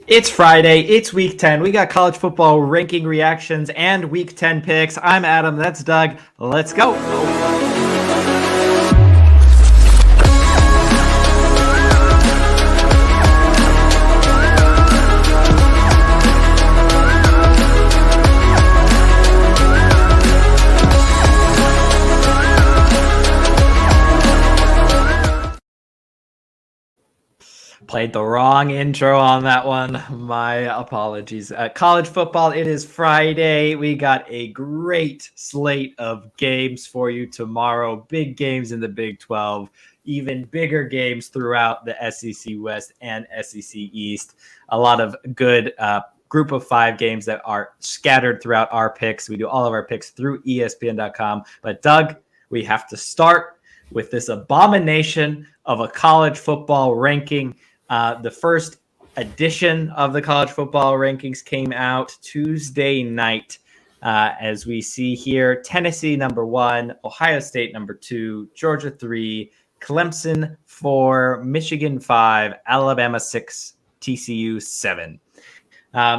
It's Friday. It's week 10. We got college football ranking reactions and week 10 picks. I'm Adam. That's Doug. Let's go. Played the wrong intro on that one. My apologies. College football, it is Friday. We got a great slate of games for you tomorrow. Big games in the Big 12, even bigger games throughout the SEC West and SEC East. A lot of good group of 5 games that are scattered throughout our picks. We do all of our picks through ESPN.com. But Doug, we have to start with this abomination of a college football ranking. The first edition of the college football rankings came out Tuesday night. As we see here, Tennessee number 1, Ohio State number 2, Georgia 3, Clemson 4, Michigan 5, Alabama 6, TCU 7.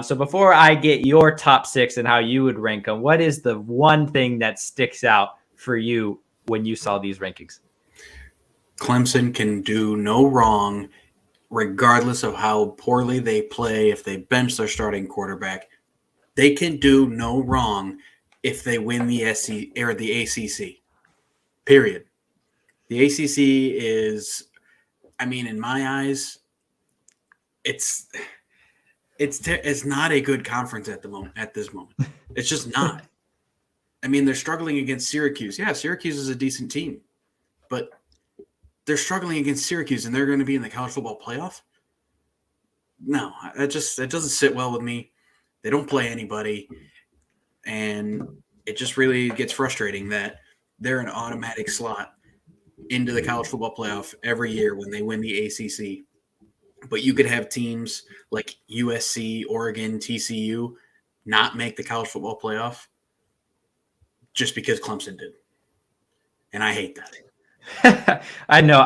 So before I get your top 6 and how you would rank them, what is the one thing that sticks out for you when you saw these rankings? Clemson can do no wrong, regardless of how poorly they play. If they bench their starting quarterback, they can do no wrong if they win the SEC or the ACC. Period. The ACC is, in my eyes, it's not a good conference at this moment. It's just not. They're struggling against Syracuse. Yeah, Syracuse is a decent team, but they're struggling against Syracuse and they're going to be in the college football playoff? No, it doesn't sit well with me. They don't play anybody. And it just really gets frustrating that they're an automatic slot into the college football playoff every year when they win the ACC. But you could have teams like USC, Oregon, TCU not make the college football playoff just because Clemson did. And I hate that. I know.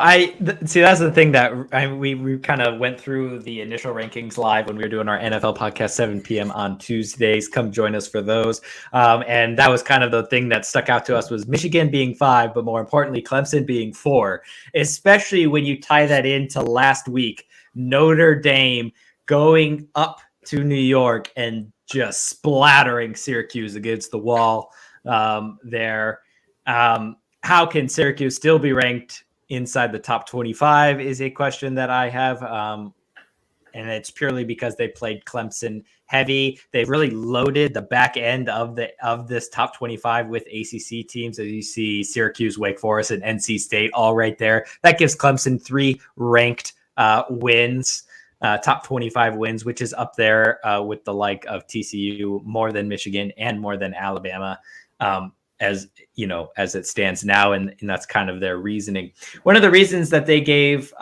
See, that's the thing that we kind of went through the initial rankings live when we were doing our NFL podcast 7 p.m. on Tuesdays. Come join us for those. And that was kind of the thing that stuck out to us was Michigan being 5, but more importantly, Clemson being 4, especially when you tie that into last week, Notre Dame going up to New York and just splattering Syracuse against the wall there. How can Syracuse still be ranked inside the top 25 is a question that I have. And it's purely because they played Clemson heavy. They've really loaded the back end of this top 25 with ACC teams. As you see Syracuse, Wake Forest, and NC State all right there. That gives Clemson 3 ranked wins, top 25 wins, which is up there with the like of TCU, more than Michigan and more than Alabama. As you know, as it stands now, and that's kind of their reasoning. One of the reasons that they gave,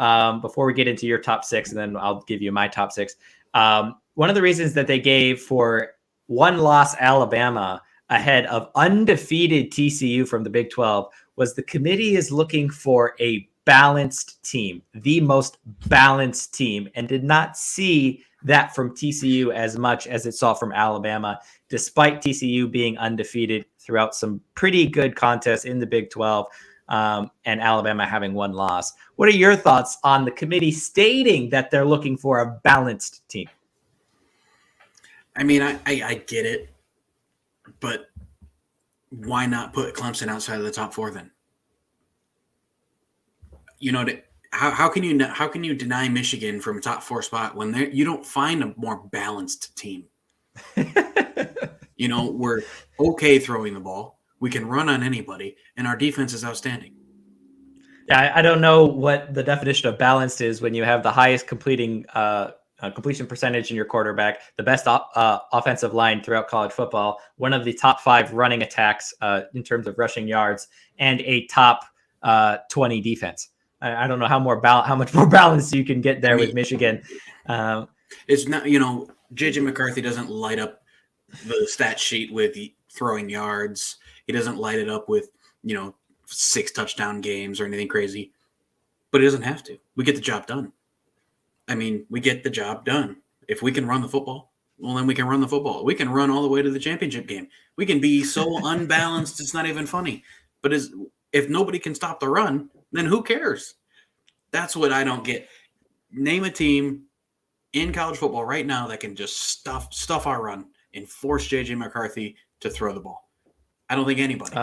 before we get into your top 6, and then I'll give you my top 6. One of the reasons that they gave for 1-loss Alabama ahead of undefeated TCU from the Big 12 was the committee is looking for a balanced team, the most balanced team, and did not see that from TCU as much as it saw from Alabama, despite TCU being undefeated throughout some pretty good contests in the Big 12 and Alabama having 1 loss. What are your thoughts on the committee stating that they're looking for a balanced team? I get it, but why not put Clemson outside of the top 4 then? How can you deny Michigan from a top 4 spot when you don't find a more balanced team? We're okay throwing the ball. We can run on anybody, and our defense is outstanding. Yeah, I don't know what the definition of balanced is when you have the highest completion percentage in your quarterback, the best offensive line throughout college football, one of the top 5 running attacks in terms of rushing yards, and a top 20 defense. I don't know how much more balance you can get there with Michigan. It's not, JJ McCarthy doesn't light up the stat sheet with throwing yards. He doesn't light it up with, 6 touchdown games or anything crazy, but he doesn't have to. We get the job done. We get the job done. If we can run the football, well, then we can run the football. We can run all the way to the championship game. We can be so unbalanced, it's not even funny. But if nobody can stop the run, then who cares? That's what I don't get. Name a team in college football right now that can just stuff our run and force J.J. McCarthy to throw the ball. I don't think anybody.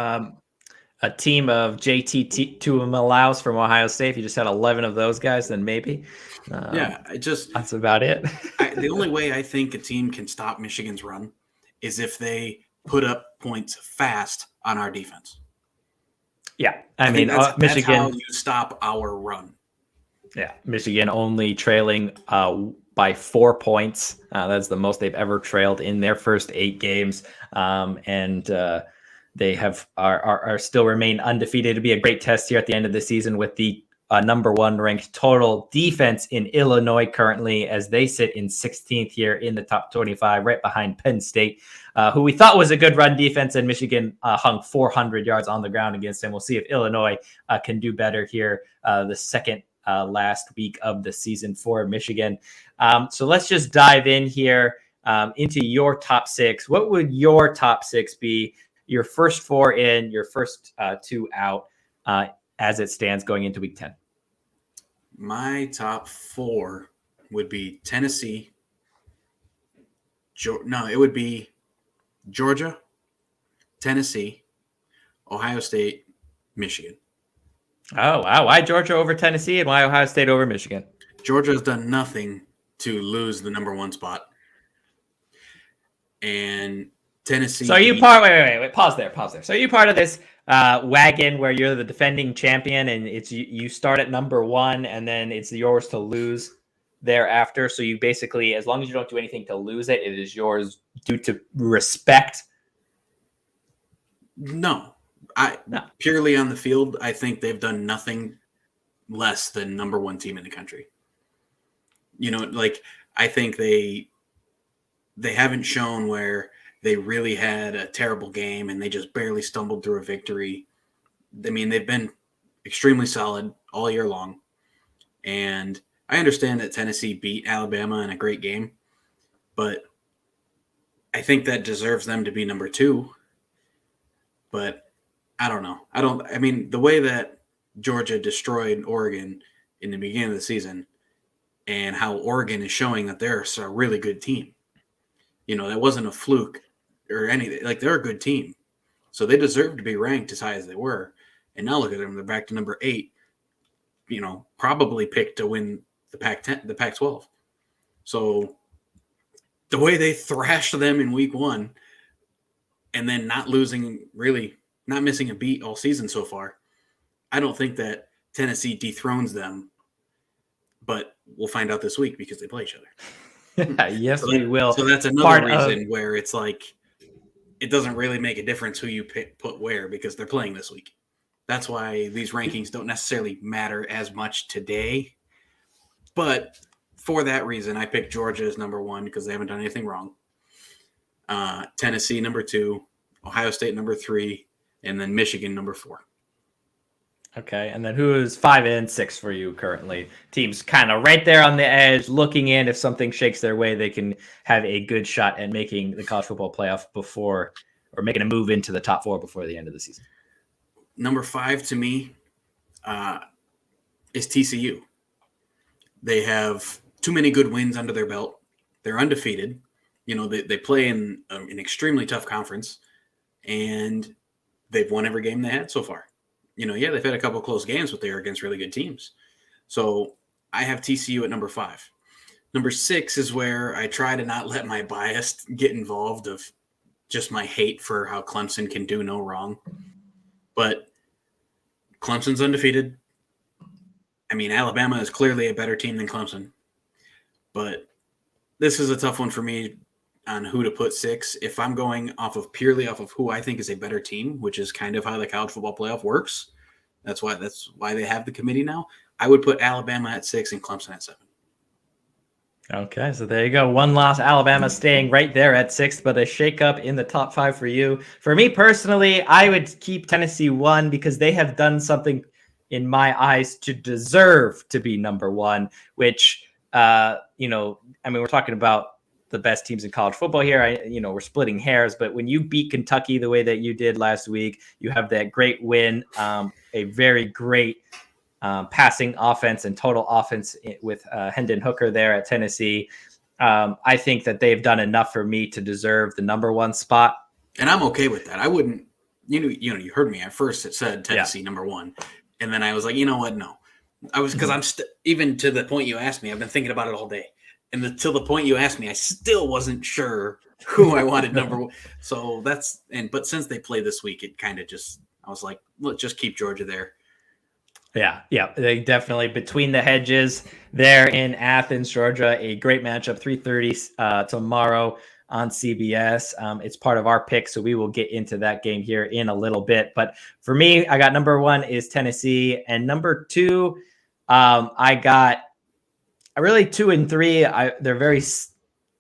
A team of JT Tuimalaus from Ohio State. If you just had 11 of those guys, then maybe. That's about it. The only way I think a team can stop Michigan's run is if they put up points fast on our defense. Yeah, I mean, that's Michigan. That's how you stop our run. Yeah, Michigan only trailing by 4 points. That's the most they've ever trailed in their first 8 games, and they are still remain undefeated. It'll be a great test here at the end of the season with the number 1 ranked total defense in Illinois currently, as they sit in 16th here in the top 25, right behind Penn State, who we thought was a good run defense, and Michigan hung 400 yards on the ground against them. We'll see if Illinois can do better here the second last week of the season for Michigan. So let's just dive in here into your top 6. What would your top 6 be? Your first 4 in, your first 2 out, as it stands going into week 10. My top 4 would be Tennessee. It would be Georgia, Tennessee, Ohio State, Michigan. Oh, wow. Why Georgia over Tennessee and why Ohio State over Michigan? Georgia has done nothing to lose the number 1 spot. And Tennessee. So are you part? Wait. Pause there. So are you part of this wagon where you're the defending champion and it's you start at number 1 and then it's yours to lose thereafter? So you basically, as long as you don't do anything to lose it, it is yours due to respect. No. Purely on the field, I think they've done nothing less than number 1 team in the country. I think they haven't shown where they really had a terrible game and they just barely stumbled through a victory. I mean, they've been extremely solid all year long. And I understand that Tennessee beat Alabama in a great game, but I think that deserves them to be number 2. But I don't know. I mean, the way that Georgia destroyed Oregon in the beginning of the season and how Oregon is showing that they're a really good team. That wasn't a fluke or anything. They're a good team. So they deserve to be ranked as high as they were. And now look at them. They're back to number 8, probably picked to win the Pac-10, the Pac-12. So the way they thrashed them in week 1 and then not missing a beat all season so far, I don't think that Tennessee dethrones them, but we'll find out this week because they play each other. Yes, we will. So that's another reason where it's it doesn't really make a difference who you put where because they're playing this week. That's why these rankings don't necessarily matter as much today. But for that reason, I picked Georgia as number 1 because they haven't done anything wrong. Tennessee, number 2. Ohio State, number 3. And then Michigan, number 4. Okay, and then who is 5 and 6 for you currently? Teams kind of right there on the edge, looking in. If something shakes their way, they can have a good shot at making the college football playoff or making a move into the top 4 before the end of the season. Number 5 to me is TCU. They have too many good wins under their belt. They're undefeated. They play in an extremely tough conference, and they've won every game they had so far. They've had a couple of close games, but they are against really good teams. So I have TCU at number 5. Number 6 is where I try to not let my bias get involved of just my hate for how Clemson can do no wrong. But Clemson's undefeated. I mean, Alabama is clearly a better team than Clemson. But this is a tough one for me on who to put 6. If I'm going purely off of who I think is a better team, which is kind of how the college football playoff works, that's why they have the committee now, I would put Alabama at 6 and Clemson at 7. Okay, so there you go. One loss, Alabama staying right there at 6th, but a shakeup in the top 5 for you. For me personally, I would keep Tennessee 1 because they have done something in my eyes to deserve to be number 1, which we're talking about the best teams in college football here. We're splitting hairs, but when you beat Kentucky the way that you did last week, you have that great win, a very great passing offense and total offense with Hendon Hooker there at Tennessee. I think that they've done enough for me to deserve the number one spot. And I'm okay with that. I wouldn't, you heard me at first. It said Tennessee number one. And then I was like, you know what? No. Because I'm even to the point you asked me, I've been thinking about it all day. And till the point you asked me, I still wasn't sure who I wanted number one. So but since they play this week, it kind of I was like, let's just keep Georgia there. Yeah, they definitely between the hedges there in Athens, Georgia, a great matchup, 3:30 tomorrow on CBS. It's part of our pick, so we will get into that game here in a little bit. But for me, I got number one is Tennessee, and number two, I got really 2 and 3. They're very,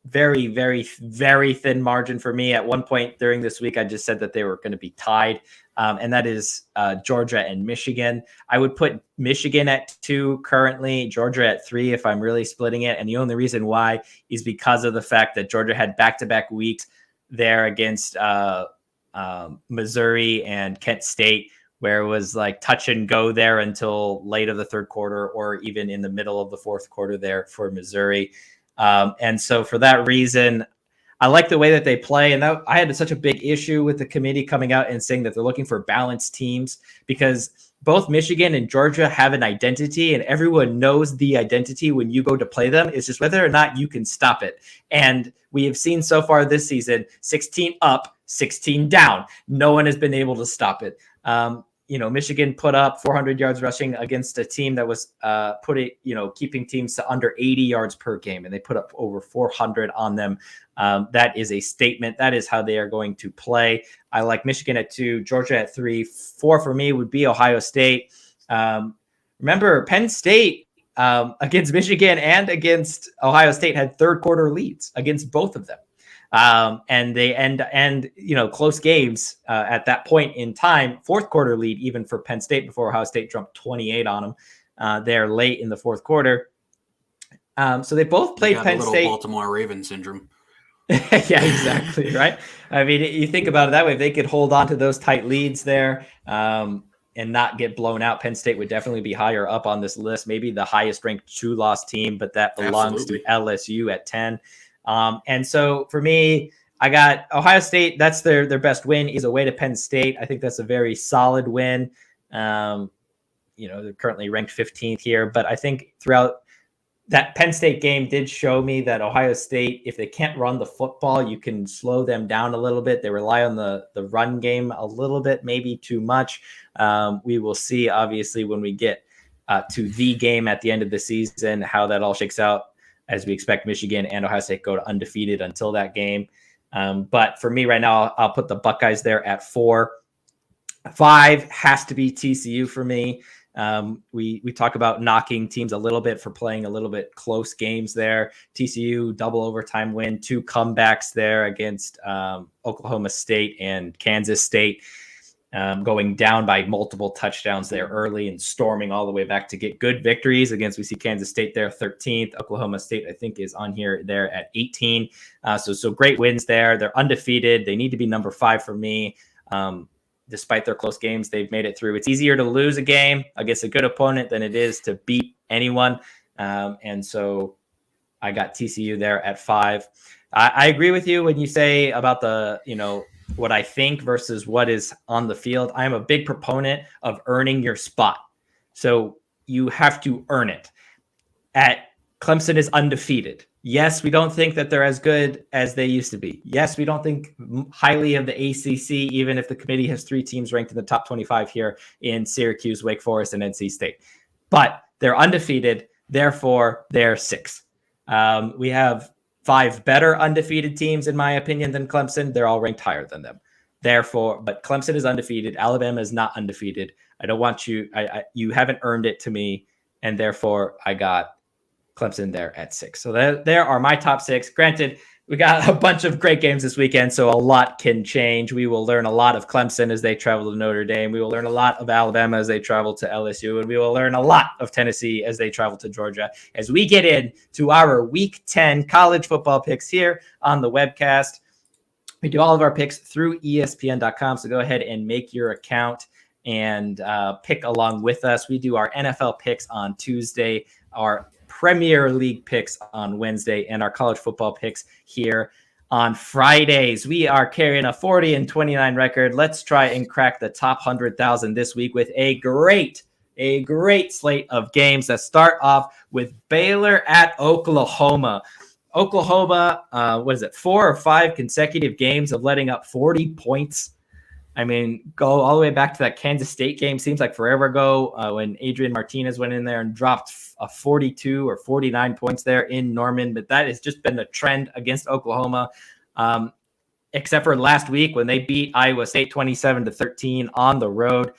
very, very, very thin margin for me. At one point during this week, I just said that they were going to be tied. And that is Georgia and Michigan. I would put Michigan at 2 currently, Georgia at 3 if I'm really splitting it. And the only reason why is because of the fact that Georgia had back-to-back weeks there against Missouri and Kent State, where it was like touch and go there until late of the third quarter or even in the middle of the fourth quarter there for Missouri. And so for that reason, I like the way that they play. And I had such a big issue with the committee coming out and saying that they're looking for balanced teams, because both Michigan and Georgia have an identity, and everyone knows the identity when you go to play them. It's just whether or not you can stop it. And we have seen so far this season, 16 up, 16 down. No one has been able to stop it. Michigan put up 400 yards rushing against a team that was keeping teams to under 80 yards per game, and they put up over 400 on them. That is a statement. That is how they are going to play. I like Michigan at 2, Georgia at 3. 4 for me would be Ohio State. Remember, Penn State against Michigan and against Ohio State had third quarter leads against both of them. And they end close games at that point in time, fourth quarter lead even for Penn State before Ohio State dropped 28 on them there late in the fourth quarter. So they both played Penn State. Baltimore Ravens syndrome. Yeah, exactly. Right. I mean, you think about it that way. If they could hold on to those tight leads there and not get blown out, Penn State would definitely be higher up on this list. Maybe the highest ranked 2-loss team, but that belongs to LSU at 10. And so for me, I got Ohio State. That's their best win is away to Penn State. I think that's a very solid win. They're currently ranked 15th here, but I think throughout that Penn State game did show me that Ohio State, if they can't run the football, you can slow them down a little bit. They rely on the run game a little bit, maybe too much. We will see, obviously, when we get to the game at the end of the season, how that all shakes out, as we expect Michigan and Ohio State go to undefeated until that game. But for me right now, I'll put the Buckeyes there at 4. 5 has to be TCU for me. We talk about knocking teams a little bit for playing a little bit close games there. TCU double overtime win, 2 comebacks there against Oklahoma State and Kansas State, going down by multiple touchdowns there early and storming all the way back to get good victories against. We see Kansas State there 13th. Oklahoma State, I think, is on here there at 18. So great wins there. They're undefeated. They need to be number 5 for me. Despite their close games, they've made it through. It's easier to lose a game against a good opponent than it is to beat anyone. And so I got TCU there at 5. I agree with you when you say about what I think versus what is on the field. I'm a big proponent of earning your spot. So you have to earn it. Clemson is undefeated. Yes, we don't think that they're as good as they used to be. Yes, we don't think highly of the ACC, even if the committee has 3 teams ranked in the top 25 here in Syracuse, Wake Forest, and NC State. But they're undefeated, therefore they're 6. We have 5 better undefeated teams, in my opinion, than Clemson. They're all ranked higher than them. Therefore, but Clemson is undefeated. Alabama is not undefeated. I don't want you. You haven't earned it to me, and therefore I got Clemson there at 6. So there are my top 6. Granted, We got a bunch of great games this weekend, so a lot can change. We will learn a lot of Clemson as they travel to Notre Dame. We will learn a lot of Alabama as they travel to LSU, and we will learn a lot of Tennessee as they travel to Georgia as we get into our Week 10 college football picks here on the webcast. We do all of our picks through ESPN.com, so go ahead and make your account and pick along with us. We do our NFL picks on Tuesday, our Premier League picks on Wednesday, and our college football picks here on Fridays. We are carrying a 40-29 record. Let's try and crack the top 100,000 this week with a great slate of games that start off with Baylor at Oklahoma. Oklahoma, 4 or 5 consecutive games of letting up 40 points. I mean, go all the way back to that Kansas State game. Seems like forever ago when Adrian Martinez went in there and dropped a 42 or 49 points there in Norman. But that has just been a trend against Oklahoma, except for last week when they beat Iowa State 27-13 on the road.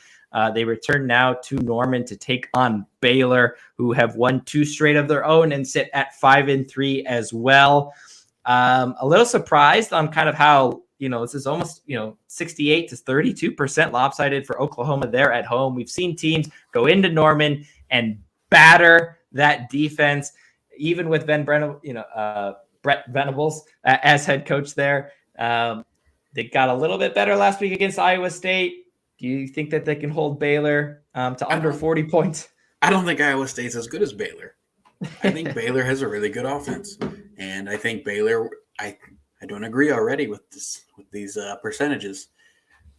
They return now to Norman to take on Baylor, who have won 2 straight of their own and sit at 5-3 as well. A little surprised on kind of how, this is almost, 68 to 32% lopsided for Oklahoma there at home. We've seen teams go into Norman and batter that defense, even with Brett Venables as head coach there. They got a little bit better last week against Iowa State. Do you think that they can hold Baylor to under 40 points? I don't think Iowa State's as good as Baylor. I think Baylor has a really good offense, and I think Baylor. I don't agree already with these percentages,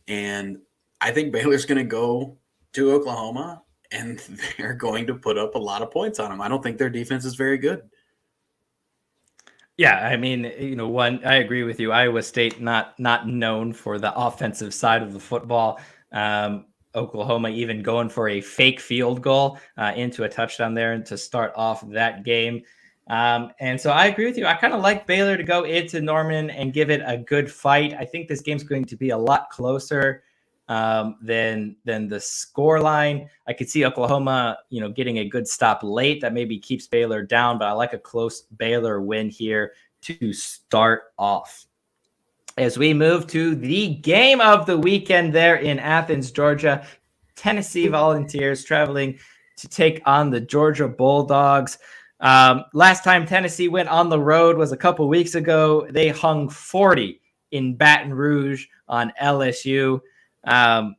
and I think Baylor's going to go to Oklahoma, and they're going to put up a lot of points on them. I don't think their defense is very good. Yeah, I mean, I agree with you. Iowa State not known for the offensive side of the football. Oklahoma even going for a fake field goal into a touchdown there and to start off that game. And so I agree with you. I kind of like Baylor to go into Norman and give it a good fight. I think this game's going to be a lot closer than the score line. I could see Oklahoma, getting a good stop late that maybe keeps Baylor down, but I like a close Baylor win here to start off. As we move to the game of the weekend there in Athens, Georgia, Tennessee Volunteers traveling to take on the Georgia Bulldogs. Last time Tennessee went on the road was a couple weeks ago. They hung 40 in Baton Rouge on LSU. And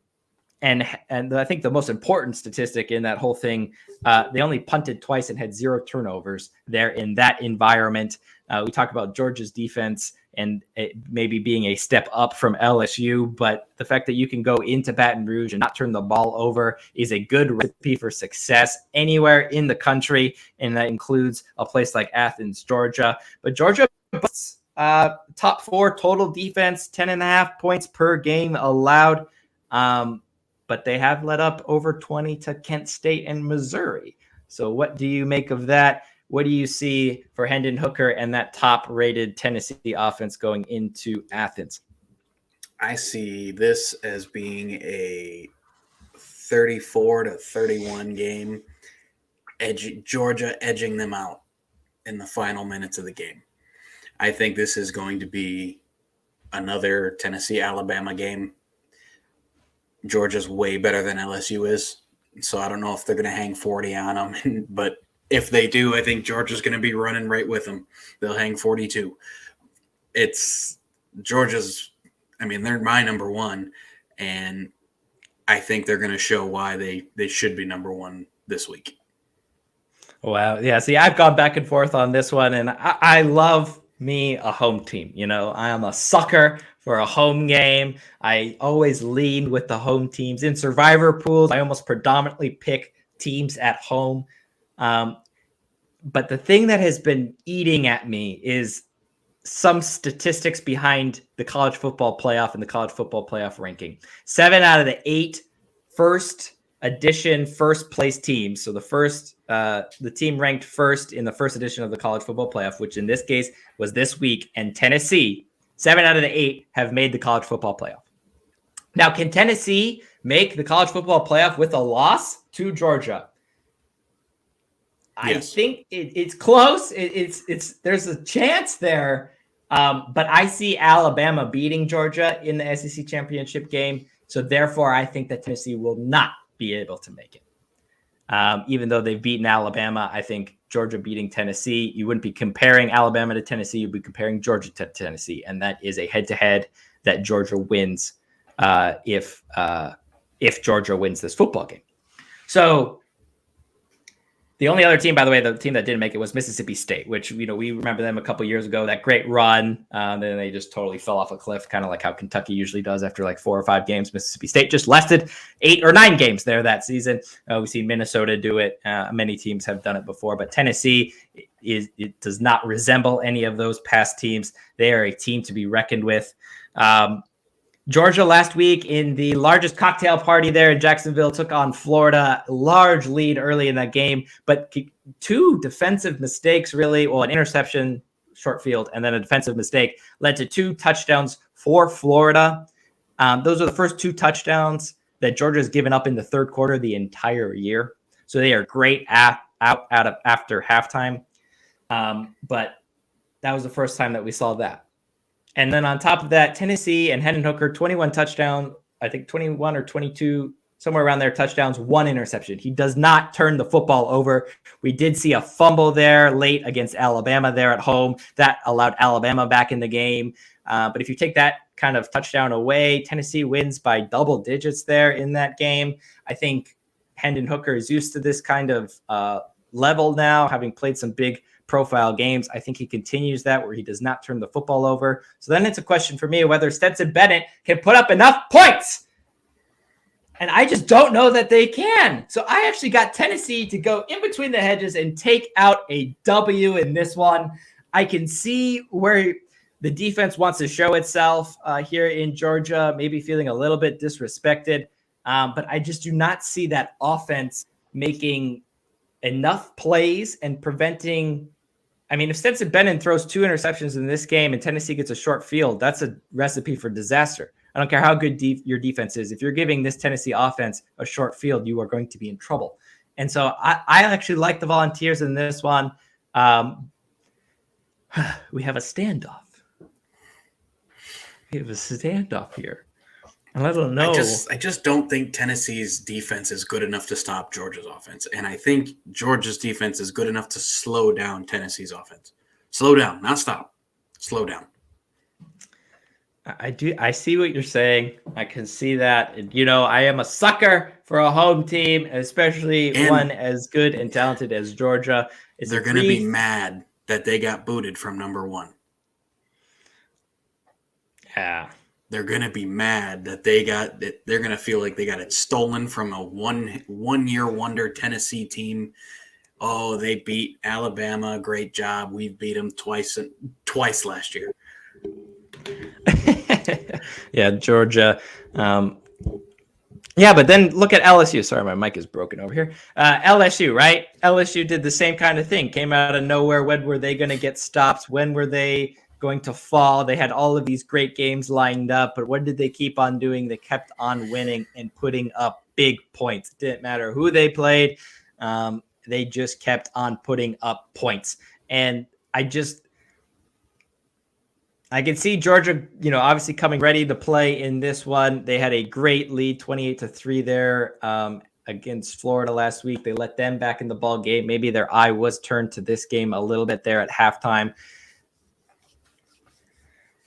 I think the most important statistic in that whole thing, they only punted twice and had 0 turnovers there in that environment. We talk about Georgia's defense and it maybe being a step up from LSU, but the fact that you can go into Baton Rouge and not turn the ball over is a good recipe for success anywhere in the country, and that includes a place like Athens, Georgia. But Georgia, top 4 total defense, 10.5 points per game allowed, but they have let up over 20 to Kent State and Missouri. So what do you make of that? What do you see for Hendon Hooker and that top-rated Tennessee offense going into Athens? I see this as being a 34-31 game, Georgia edging them out in the final minutes of the game. I think this is going to be another Tennessee-Alabama game. Georgia's way better than LSU is, so I don't know if they're going to hang 40 on them, but if they do, I think Georgia's going to be running right with them. They'll hang 42. It's Georgia's, they're my number one, and I think they're going to show why they should be number one this week. Wow. Yeah. See, I've gone back and forth on this one, and I love me a home team. I am a sucker for a home game. I always lean with the home teams. In survivor pools, I almost predominantly pick teams at home. But the thing that has been eating at me is some statistics behind the college football playoff and the college football playoff ranking. 7 out of the 8 first edition first place teams. So the team ranked first in the first edition of the college football playoff, which in this case was this week, and Tennessee, 7 out of the 8 have made the college football playoff. Now, can Tennessee make the college football playoff with a loss to Georgia? Yes. I think it's close. It's there's a chance there. But I see Alabama beating Georgia in the SEC championship game. So therefore, I think that Tennessee will not be able to make it. Even though they've beaten Alabama, I think Georgia beating Tennessee, you wouldn't be comparing Alabama to Tennessee. You'd be comparing Georgia to Tennessee. And that is a head-to-head that Georgia wins if Georgia wins this football game. So the only other team, by the way, the team that didn't make it was Mississippi State, which, we remember them a couple years ago, that great run. Then they just totally fell off a cliff, kind of like how Kentucky usually does after like 4 or 5 games. Mississippi State just lasted 8 or 9 games there that season. We've seen Minnesota do it. Many teams have done it before, but Tennessee it does not resemble any of those past teams. They are a team to be reckoned with. Georgia last week in the largest cocktail party there in Jacksonville took on Florida, large lead early in that game, but 2 defensive mistakes really, an interception, short field, and then a defensive mistake led to 2 touchdowns for Florida. Those are the first 2 touchdowns that Georgia has given up in the third quarter the entire year. So they are great after halftime. But that was the first time that we saw that. And then on top of that, Tennessee and Hendon Hooker, 21 touchdowns, I think 21 or 22, somewhere around there, touchdowns, 1 interception. He does not turn the football over. We did see a fumble there late against Alabama there at home. That allowed Alabama back in the game. But if you take that kind of touchdown away, Tennessee wins by double digits there in that game. I think Hendon Hooker is used to this kind of level now, having played some big profile games. I think he continues that where he does not turn the football over. So then it's a question for me whether Stetson Bennett can put up enough points. And I just don't know that they can. So I actually got Tennessee to go in between the hedges and take out a W in this one. I can see where the defense wants to show itself here in Georgia, maybe feeling a little bit disrespected. But I just do not see that offense making enough plays and preventing. I mean, if Stetson Bennett throws 2 interceptions in this game and Tennessee gets a short field, that's a recipe for disaster. I don't care how good your defense is. If you're giving this Tennessee offense a short field, you are going to be in trouble. And so I actually like the Volunteers in this one. We have a standoff. We have a standoff here. And I don't know. I just don't think Tennessee's defense is good enough to stop Georgia's offense. And I think Georgia's defense is good enough to slow down Tennessee's offense. Slow down, not stop. Slow down. I see what you're saying. I can see that. I am a sucker for a home team, especially one as good and talented as Georgia. They're going to be mad that they got booted from number 1. Yeah. They're going to be mad that they're going to feel like they got it stolen from a one-year wonder Tennessee team. Oh, they beat Alabama. Great job. We've beat them twice last year. Yeah, Georgia. But then look at LSU. Sorry, my mic is broken over here. LSU, right? LSU did the same kind of thing. Came out of nowhere. When were they going to get stopped? When were they going to fall? They had all of these great games lined up, but what did they keep on doing? They kept on winning and putting up big points. It didn't matter who they played. They just kept on putting up points. And I can see Georgia, obviously coming ready to play in this one. They had a great lead, 28-3 there against Florida last week. They let them back in the ball game. Maybe their eye was turned to this game a little bit there at halftime.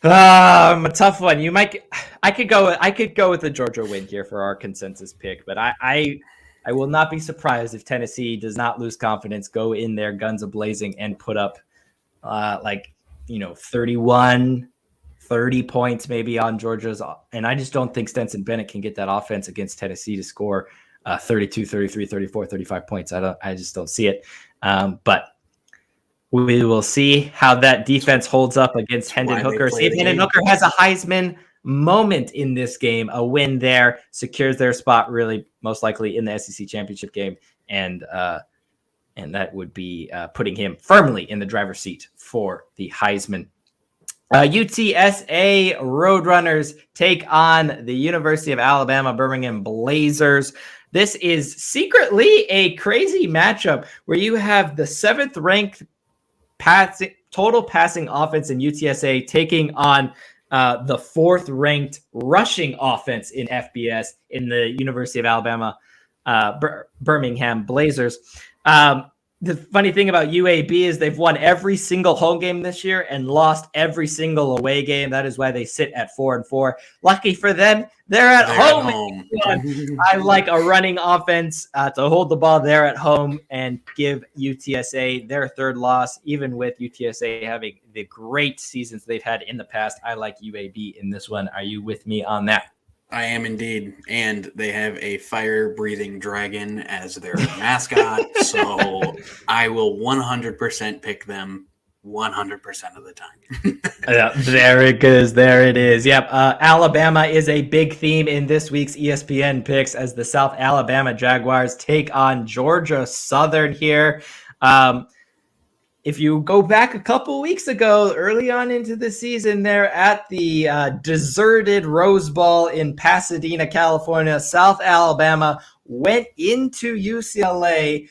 A tough one. I could go with the Georgia win here for our consensus pick, but I will not be surprised if Tennessee does not lose confidence, go in there guns a-blazing and put up 31, 30 points maybe on Georgia's. And I just don't think Stetson Bennett can get that offense against Tennessee to score 32, 33, 34, 35 points. I just don't see it. But we will see how that defense holds up against Hendon Hooker. See if Hendon Hooker has a Heisman moment in this game. A win there secures their spot really most likely in the SEC championship game. And that would be putting him firmly in the driver's seat for the Heisman. UTSA Roadrunners take on the University of Alabama Birmingham Blazers. This is secretly a crazy matchup where you have the 7th ranked total passing offense in UTSA taking on the 4th-ranked rushing offense in FBS in the University of Alabama, Birmingham Blazers. The funny thing about UAB is they've won every single home game this year and lost every single away game. That is why they sit at 4-4. Lucky for them, they're at home. I like a running offense to hold the ball there at home and give UTSA their 3rd loss, even with UTSA having the great seasons they've had in the past. I like UAB in this one. Are you with me on that? I am indeed, and they have a fire-breathing dragon as their mascot, so I will 100% pick them 100% of the time. Yeah, there it goes. There it is. Yep. Alabama is a big theme in this week's ESPN picks as the South Alabama Jaguars take on Georgia Southern here. If you go back a couple weeks ago, early on into the season, there at the deserted Rose Bowl in Pasadena, California, South Alabama went into UCLA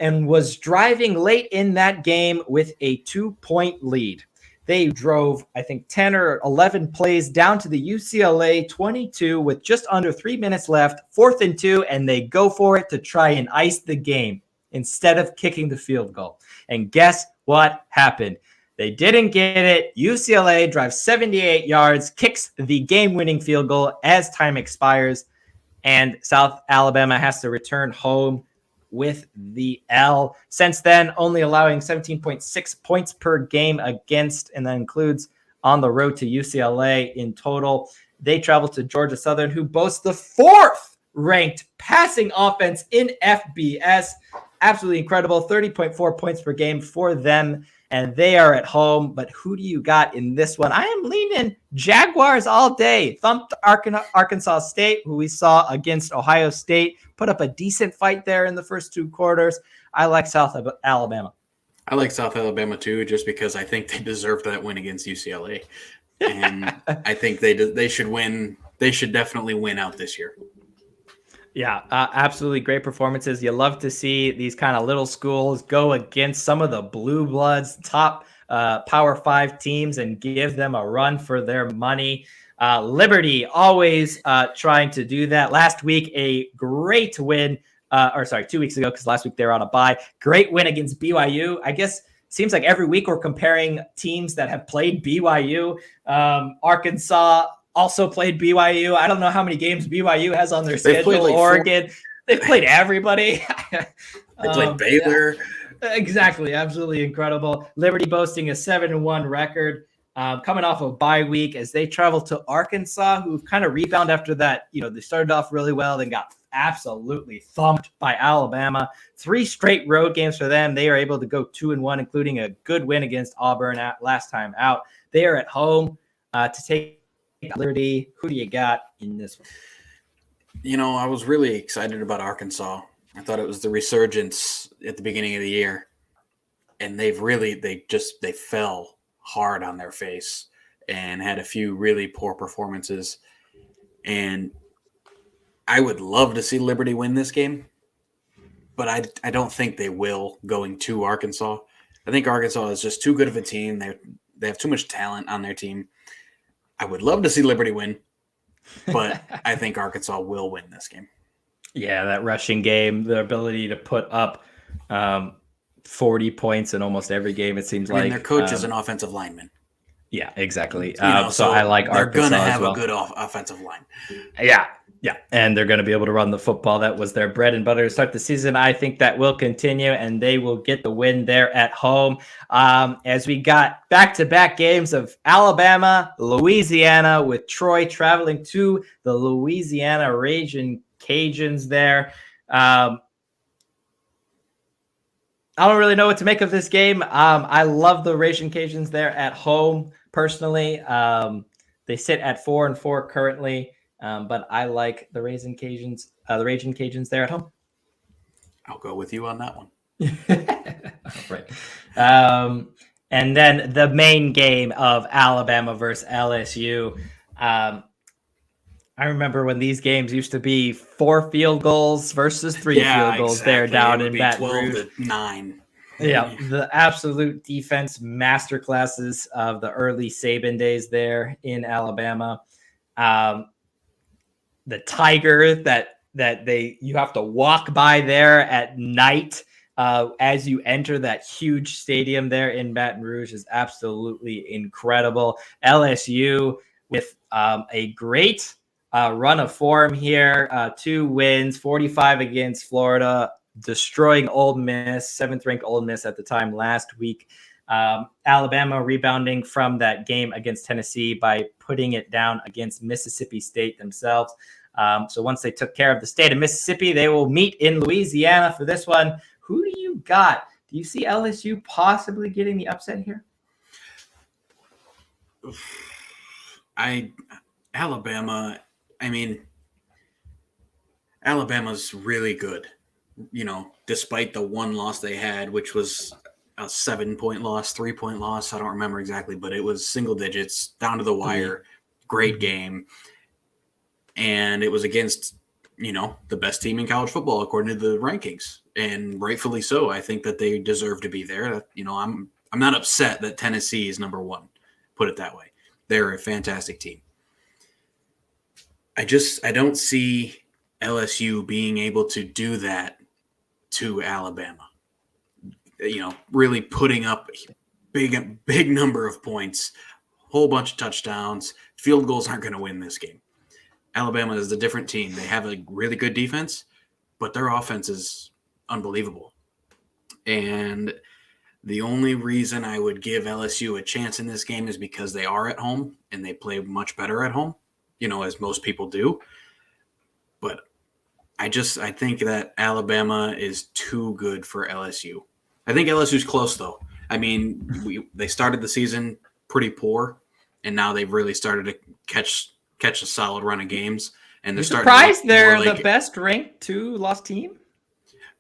and was driving late in that game with a 2-point lead. They drove, I think, 10 or 11 plays down to the UCLA 22 with just under 3 minutes left, 4th and 2, and they go for it to try and ice the game instead of kicking the field goal. And guess what happened? They didn't get it. UCLA drives 78 yards, kicks the game-winning field goal as time expires, and South Alabama has to return home with the L. Since then, only allowing 17.6 points per game against, and that includes on the road to UCLA in total. They travel to Georgia Southern, who boasts the 4th-ranked passing offense in FBS. Absolutely incredible. 30.4 points per game for them, and they are at home. But who do you got in this one? I am leaning Jaguars all day. Thumped Arkansas State, who we saw against Ohio State, put up a decent fight there in the first 2 quarters. I like South Alabama. I like South Alabama too, just because I think they deserved that win against UCLA, and I think they should win. They should definitely win out this year. Yeah, absolutely great performances. You love to see these kind of little schools go against some of the blue bloods, top Power 5 teams, and give them a run for their money. Liberty always trying to do that. Last week, a great win. 2 weeks ago, because last week they were on a bye. Great win against BYU. I guess seems like every week we're comparing teams that have played BYU. Arkansas also played BYU. I don't know how many games BYU has on their schedule. Oregon. They've played everybody. They played Baylor. Yeah. Exactly. Absolutely incredible. Liberty boasting a 7-1 record, coming off of bye week as they travel to Arkansas, who've kind of rebound after that. They started off really well, then got absolutely thumped by Alabama. 3 straight road games for them. They are able to go 2-1, including a good win against Auburn last time out. They are at home to take Liberty. Who do you got in this one? I was really excited about Arkansas. I thought it was the resurgence at the beginning of the year, and they fell hard on their face and had a few really poor performances. And I would love to see Liberty win this game, but I don't think they will going to Arkansas. I think Arkansas is just too good of a team. They have too much talent on their team. I would love to see Liberty win, but I think Arkansas will win this game. Yeah, that rushing game, the ability to put up 40 points in almost every game, it seems like. Their coach is an offensive lineman. Yeah, exactly. So I like Arkansas. They're going to have a good offensive line. Yeah, and they're going to be able to run the football. That was their bread and butter to start the season. I think that will continue, and they will get the win there at home. As we got back-to-back games of Alabama, Louisiana, with Troy traveling to the Louisiana Raging Cajuns there. I don't really know what to make of this game. I love the Raging Cajuns there at home, personally. They sit at 4-4 currently. But I like the Raging Cajuns there at home. I'll go with you on that one. Right. And then the main game of Alabama versus LSU. I remember when these games used to be 4 field goals versus 3 field goals. Exactly. There down in Baton Rouge. 12-9. Yeah, the absolute defense masterclasses of the early Saban days there in Alabama. Um, the tiger that you have to walk by there at night as you enter that huge stadium there in Baton Rouge is absolutely incredible. LSU with a great run of form here, 2 wins, 45 against Florida, destroying Ole Miss, 7th-ranked Ole Miss at the time last week. Alabama rebounding from that game against Tennessee by putting it down against Mississippi State themselves. So once they took care of the state of Mississippi, they will meet in Louisiana for this one. Who do you got? Do you see LSU possibly getting the upset here? Alabama, I mean, Alabama's really good, despite the one loss they had, which was a 7-point loss, 3-point loss. I don't remember exactly, but it was single digits, down to the wire. Great game. And it was against, the best team in college football, according to the rankings. And rightfully so. I think that they deserve to be there. I'm not upset that Tennessee is number 1, put it that way. They're a fantastic team. I don't see LSU being able to do that to Alabama. Really putting up big number of points, whole bunch of touchdowns. Field goals aren't going to win this game. Alabama is a different team. They have a really good defense, but their offense is unbelievable. And the only reason I would give LSU a chance in this game is because they are at home and they play much better at home, as most people do. But I think that Alabama is too good for LSU. I think LSU's close, though. I mean, they started the season pretty poor, and now they've really started to catch a solid run of games. And they're surprised they're the best ranked 2-loss team?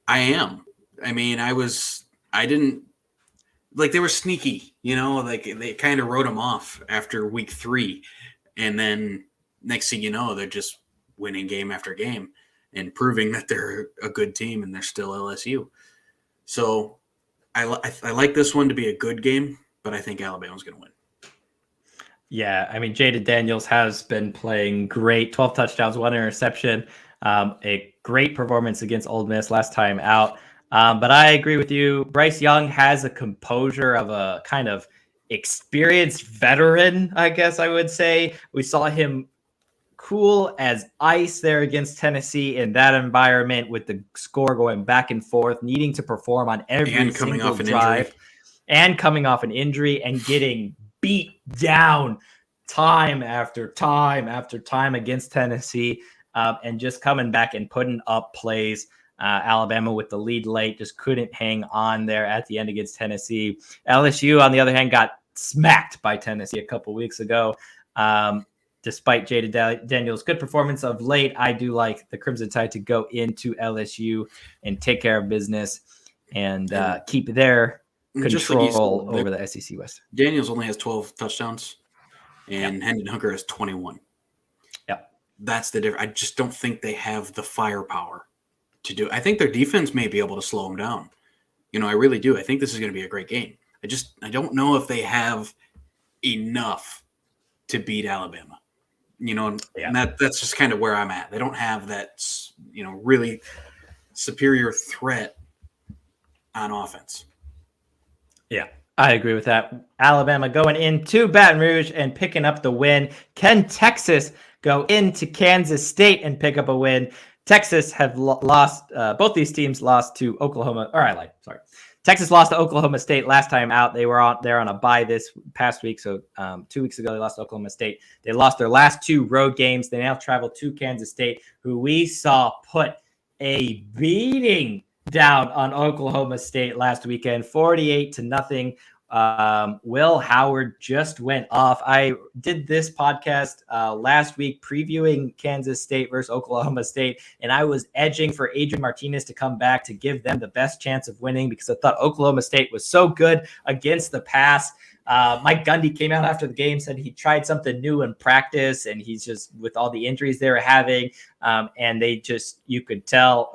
I am. I mean, they were sneaky, they kind of wrote them off after week 3. And then next thing you know, they're just winning game after game and proving that they're a good team and they're still LSU. So I like this one to be a good game, but I think Alabama's going to win. Yeah, I mean, Jaden Daniels has been playing great. 12 touchdowns, 1 interception. A great performance against Ole Miss last time out. But I agree with you. Bryce Young has a composure of a kind of experienced veteran, I guess I would say. We saw him cool as ice there against Tennessee in that environment with the score going back and forth, needing to perform on every single drive. And coming off an injury and getting beat down time after time after time against Tennessee, and just coming back and putting up plays. Alabama with the lead late just couldn't hang on there at the end against Tennessee. LSU, on the other hand, got smacked by Tennessee a couple weeks ago. Despite Jada Daniels' good performance of late, I do like the Crimson Tide to go into LSU and take care of business and keep their control over the SEC West. Daniels only has 12 touchdowns, and Hendon Hooker has 21. Yep. That's the difference. I just don't think they have the firepower to do it. I think their defense may be able to slow them down. I really do. I think this is going to be a great game. I don't know if they have enough to beat Alabama. And that's just kind of where I'm at. They don't have that, really superior threat on offense. Yeah, I agree with that. Alabama going into Baton Rouge and picking up the win. Can Texas go into Kansas State and pick up a win? Texas have lost. Both these teams lost to Oklahoma. Texas lost to Oklahoma State last time out. They're on a bye this past week. So 2 weeks ago, they lost to Oklahoma State. They lost their last 2 road games. They now travel to Kansas State, who we saw put a beating down on Oklahoma State last weekend, 48-0. Will Howard just went off. I did this podcast last week previewing Kansas State versus Oklahoma State, and I was edging for Adrian Martinez to come back to give them the best chance of winning because I thought Oklahoma State was so good against the pass. Mike Gundy came out after the game, said he tried something new in practice, and he's just, with all the injuries they were having, and you could tell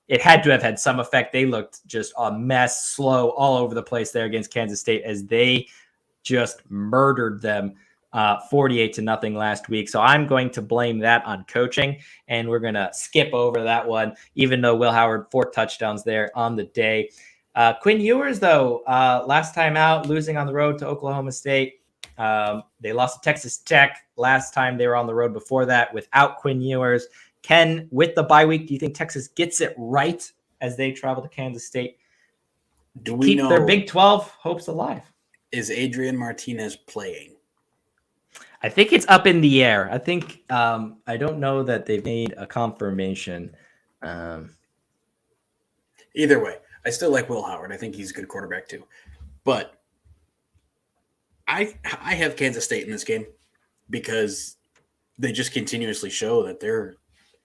it had to have had some effect. They looked just a mess, slow, all over the place there against Kansas State as they just murdered them 48-0 last week. So I'm going to blame that on coaching, and we're going to skip over that one, even though Will Howard 4 touchdowns there on the day. Quinn Ewers, though, last time out, losing on the road to Oklahoma State. They lost to Texas Tech last time they were on the road before that without Quinn Ewers. Ken, with the bye week, do you think Texas gets it right as they travel to Kansas State? Do we Keep know their Big 12 hopes alive? Is Adrian Martinez playing? I think it's up in the air. I think I don't know that they've made a confirmation. Either way, I still like Will Howard. I think he's a good quarterback too. But I have Kansas State in this game because they just continuously show that they're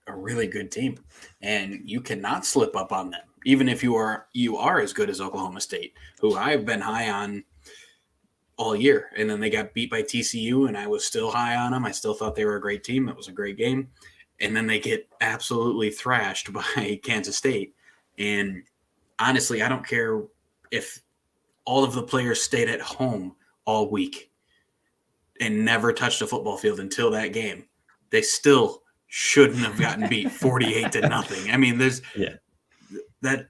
a really good team, and you cannot slip up on them, even if you are as good as Oklahoma State, who I've been high on all year. And then they got beat by TCU, and I was still high on them. I still thought they were a great team. It was a great game. And then they get absolutely thrashed by Kansas State. And honestly, I don't care if all of the players stayed at home all week and never touched a football field until that game. They still shouldn't have gotten beat 48-0. I mean, there's that.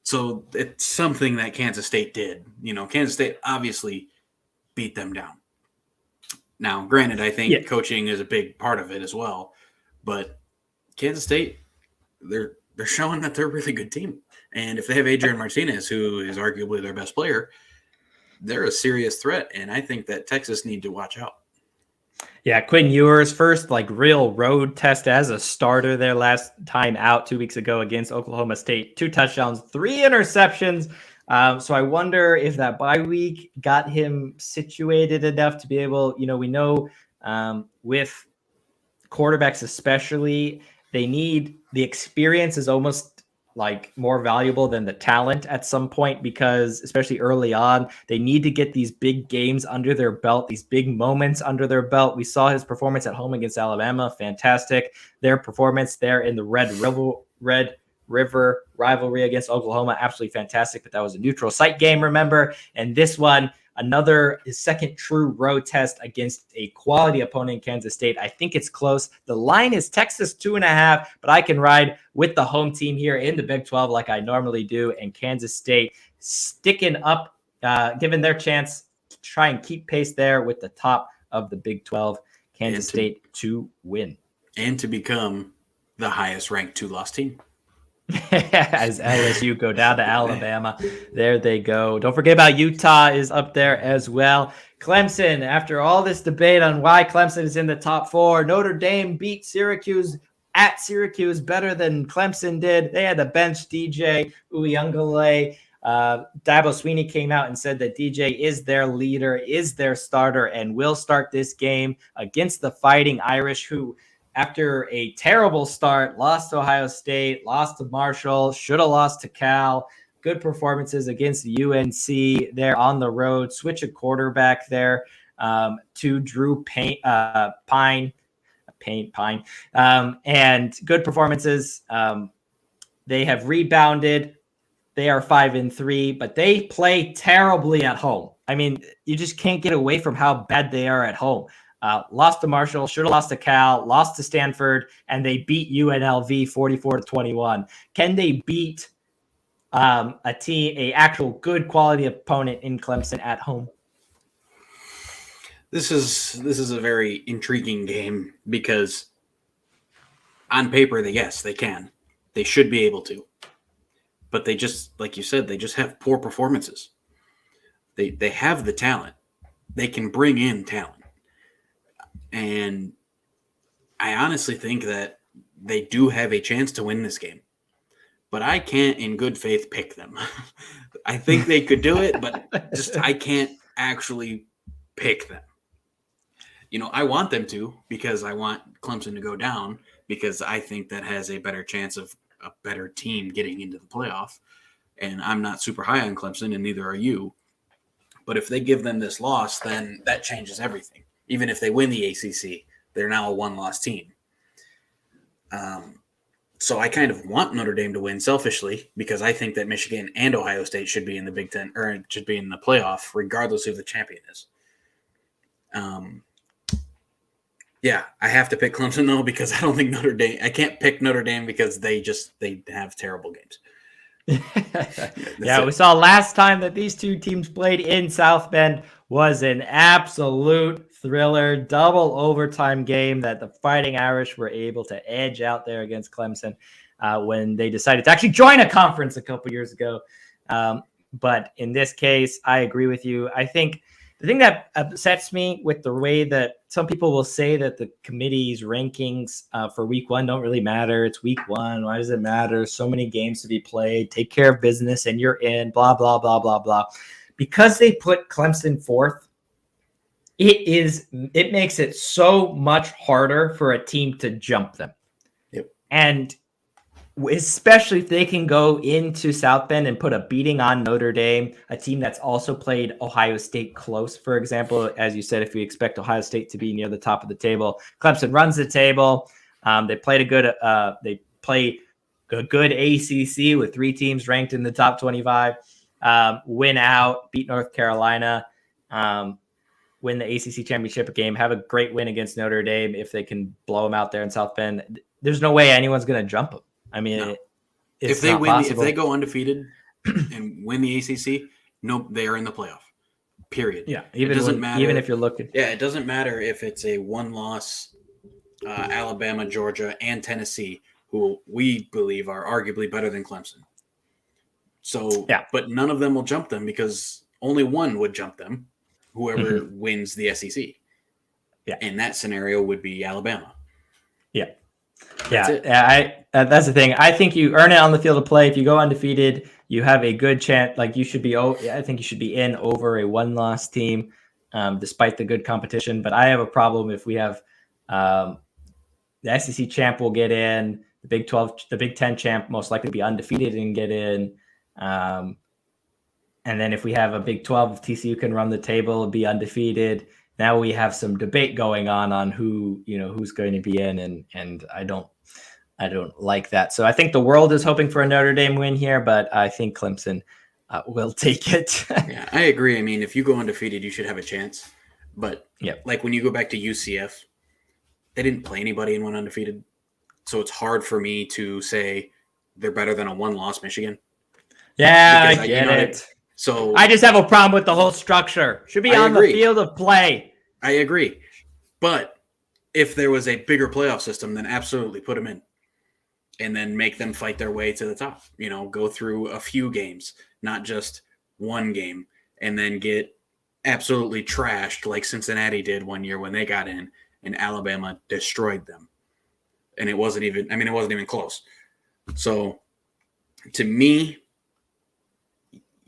So it's something that Kansas State did. Kansas State obviously beat them down. Now, granted, I think coaching is a big part of it as well, but Kansas State, they're showing that they're a really good team. And if they have Adrian Martinez, who is arguably their best player, they're a serious threat. And I think that Texas need to watch out. Yeah, Quinn Ewers' first real road test as a starter there last time out 2 weeks ago against Oklahoma State. 2 touchdowns, 3 interceptions. So I wonder if that bye week got him situated enough to be able, we know with quarterbacks especially, they need the experience is almost more valuable than the talent at some point, because especially early on, they need to get these big games under their belt, these big moments under their belt. We saw his performance at home against Alabama. Fantastic. Their performance there in the Red River rivalry against Oklahoma, absolutely fantastic, but that was a neutral site game, remember? And this one, his second true road test against a quality opponent in Kansas State. I think it's close. The line is Texas 2.5, but I can ride with the home team here in the Big 12 like I normally do, and Kansas State sticking up, given their chance to try and keep pace there with the top of the Big 12, Kansas State to win. And to become the highest ranked 2-loss team. As LSU go down to Alabama. There they go. Don't forget about Utah is up there as well. Clemson, after all this debate on why Clemson is in the top 4, Notre Dame beat Syracuse at Syracuse better than Clemson did. They had to bench DJ Uyunglele. Dabo Sweeney came out and said that DJ is their leader, is their starter, and will start this game against the Fighting Irish, who after a terrible start, lost to Ohio State, lost to Marshall, should have lost to Cal. Good performances against UNC there on the road. Switch a quarterback there to Drew Pine. And good performances. They have rebounded. They are 5-3, but they play terribly at home. I mean, you just can't get away from how bad they are at home. Lost to Marshall, should have lost to Cal, lost to Stanford, and they beat UNLV 44-21. Can they beat a actual good quality opponent in Clemson at home? This is a very intriguing game because on paper, they can. They should be able to. But they just, like you said, they just have poor performances. They have the talent. They can bring in talent. And I honestly think that they do have a chance to win this game. But I can't in good faith pick them. I think they could do it, but I can't actually pick them. I want them to, because I want Clemson to go down, because I think that has a better chance of a better team getting into the playoff. And I'm not super high on Clemson, and neither are you. But if they give them this loss, then that changes everything. Even if they win the ACC, they're now a 1-loss team. So I kind of want Notre Dame to win selfishly because I think that Michigan and Ohio State should be in the Big Ten or should be in the playoff, regardless of who the champion is. Yeah, I have to pick Clemson though because I don't think Notre Dame. I can't pick Notre Dame because they have terrible games. Yeah, we saw last time that these two teams played in South Bend was an absolute thriller, double overtime game that the Fighting Irish were able to edge out there against Clemson when they decided to actually join a conference a couple years ago. But in this case, I agree with you. I think the thing that upsets me with the way that some people will say that the committee's rankings for week one don't really matter. It's week one. Why does it matter? So many games to be played. Take care of business and you're in, blah, blah, blah, blah, blah. Because they put Clemson fourth, it makes it so much harder for a team to jump them. Yep. And especially if they can go into South Bend and put a beating on Notre Dame, a team that's also played Ohio State close, for example. As you said, if we expect Ohio State to be near the top of the table, Clemson runs the table. They played a good ACC with three teams ranked in the top 25. Win out, beat North Carolina, win the ACC championship game, have a great win against Notre Dame. If they can blow them out there in South Bend, there's no way anyone's going to jump them. I mean, no. If they go undefeated and win the ACC, no, they are in the playoff. Period. Yeah, it doesn't matter. Even if you're looking. Yeah, it doesn't matter if it's a one-loss Alabama, Georgia, and Tennessee, who we believe are arguably better than Clemson. So, yeah, but none of them will jump them because only one would jump them, whoever wins the SEC. Yeah, in that scenario would be Alabama. Yeah. That's the thing. I think you earn it on the field of play. If you go undefeated, you have a good chance. Like you should be. I think you should be in over a one-loss team, despite the good competition. But I have a problem if we have the SEC champ will get in, the Big 12, the Big 10 champ most likely be undefeated and get in. And then if we have a Big 12, if TCU can run the table and be undefeated. Now we have some debate going on who's going to be in, and I don't like that. So I think the world is hoping for a Notre Dame win here, but I think Clemson will take it. Yeah, I agree. I mean, if you go undefeated, you should have a chance. But like when you go back to UCF, they didn't play anybody and went undefeated, so it's hard for me to say they're better than a one-loss Michigan. Yeah, I get it. So I just have a problem with the whole structure. Should be on the field of play. I agree. But if there was a bigger playoff system, then absolutely put them in and then make them fight their way to the top. Go through a few games, not just one game, and then get absolutely trashed like Cincinnati did one year when they got in and Alabama destroyed them. And it wasn't even close. So to me,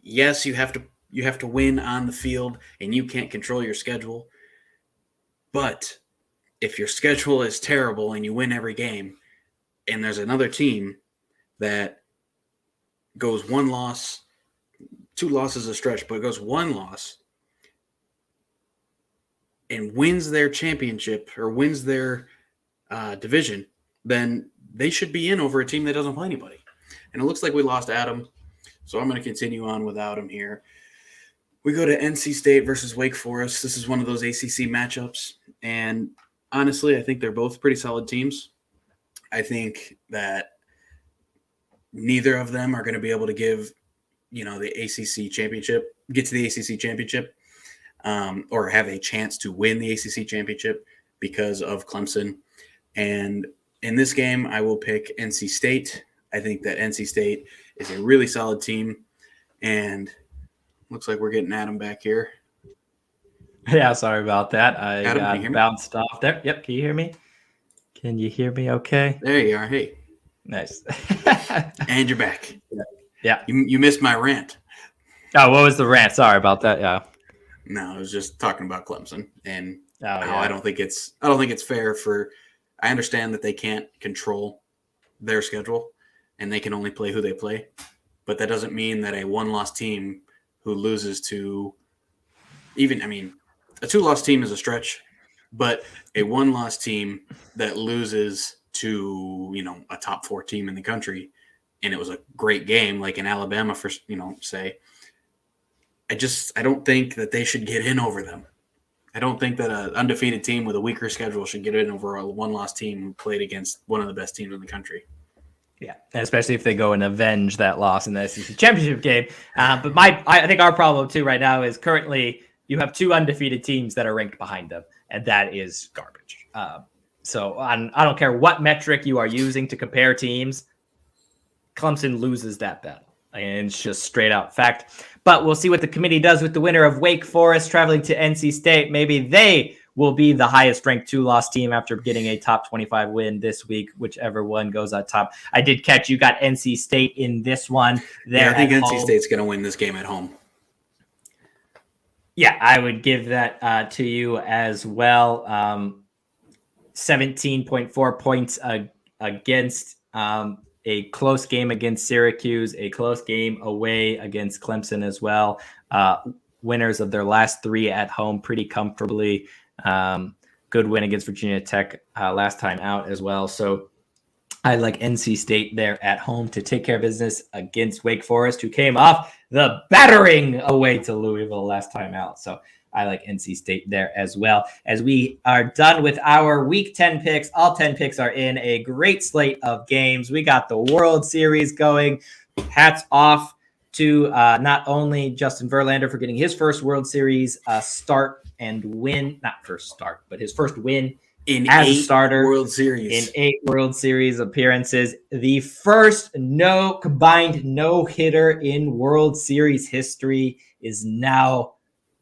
yes, you have to win on the field and you can't control your schedule. But if your schedule is terrible and you win every game and there's another team that goes one loss, two losses a stretch, but goes one loss and wins their championship or wins their division, then they should be in over a team that doesn't play anybody. And it looks like we lost Adam. So I'm going to continue on without him here. We go to NC State versus Wake Forest. This is one of those ACC matchups. And honestly, I think they're both pretty solid teams. I think that neither of them are going to be able to give, the ACC championship, get to the ACC championship, or have a chance to win the ACC championship because of Clemson. And in this game, I will pick NC State. I think that NC State is a really solid team, and looks like we're getting Adam back here. Yeah, sorry about that. I got bounced off there. Yep, can you hear me? Can you hear me okay? There you are. Hey. Nice. And you're back. Yeah. You missed my rant. Oh, what was the rant? Sorry about that. Yeah. No, I was just talking about Clemson and how I don't think it's fair for – I understand that they can't control their schedule and they can only play who they play. But that doesn't mean that a one-loss team who loses to a two-loss team is a stretch, but a one-loss team that loses to, a top 4 team in the country, and it was a great game, like in Alabama, for, say, I don't think that they should get in over them. I don't think that an undefeated team with a weaker schedule should get in over a one-loss team who played against one of the best teams in the country. Yeah, especially if they go and avenge that loss in the SEC championship game. But I think our problem too right now is currently you have 2 undefeated teams that are ranked behind them, and that is garbage. So I don't care what metric you are using to compare teams, Clemson loses that battle. And it's just straight out fact. But we'll see what the committee does with the winner of Wake Forest traveling to NC State. Maybe they will be the highest ranked 2-loss team after getting a top 25 win this week, whichever one goes on top. I did catch you got NC State in this one. Yeah, I think NC State's going to win this game at home. Yeah, I would give that to you as well. 17.4 points against a close game against Syracuse, a close game away against Clemson as well. Winners of their last 3 at home pretty comfortably. Good win against Virginia Tech last time out as well. So I like NC State there at home to take care of business against Wake Forest, who came off the battering away to Louisville last time out. So I like NC State there as well. As we are done with our Week 10 picks, all 10 picks are in. A great slate of games. We got the World Series going. Hats off to not only Justin Verlander for getting his first World Series start and win. Not first start, but his first win as a starter. World Series. In 8 World Series appearances. The first combined no-hitter in World Series history is now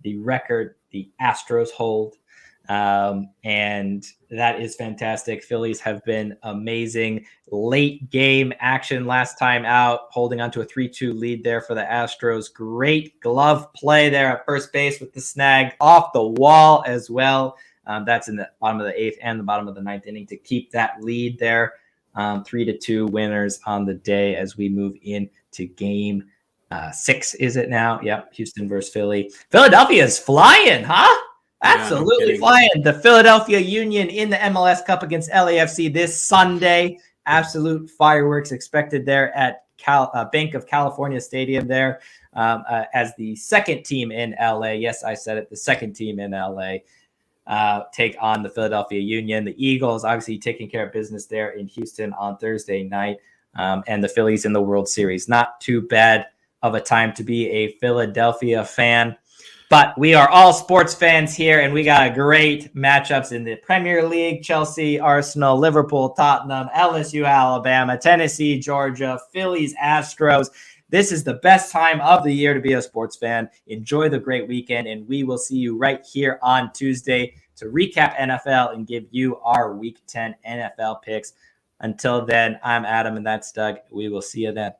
the record the Astros hold. And that is fantastic. Phillies have been amazing. Late game action last time out, holding on to a 3-2 lead there for the Astros. Great glove play there at first base with the snag off the wall as well. That's in the bottom of the 8th and the bottom of the 9th inning to keep that lead there. 3-2 winners on the day as we move into game 6, is it now? Yep, Houston versus Philly. Philadelphia is flying, huh? Absolutely flying. The Philadelphia Union in the MLS Cup against LAFC this Sunday. Absolute fireworks expected there at Bank of California Stadium there as the second team in LA. Yes, I said it. The second team in LA take on the Philadelphia Union. The Eagles obviously taking care of business there in Houston on Thursday night. And the Phillies in the World Series. Not too bad of a time to be a Philadelphia fan. But we are all sports fans here, and we got great matchups in the Premier League. Chelsea, Arsenal, Liverpool, Tottenham, LSU, Alabama, Tennessee, Georgia, Phillies, Astros. This is the best time of the year to be a sports fan. Enjoy the great weekend, and we will see you right here on Tuesday to recap NFL and give you our Week 10 NFL picks. Until then, I'm Adam, and that's Doug. We will see you then.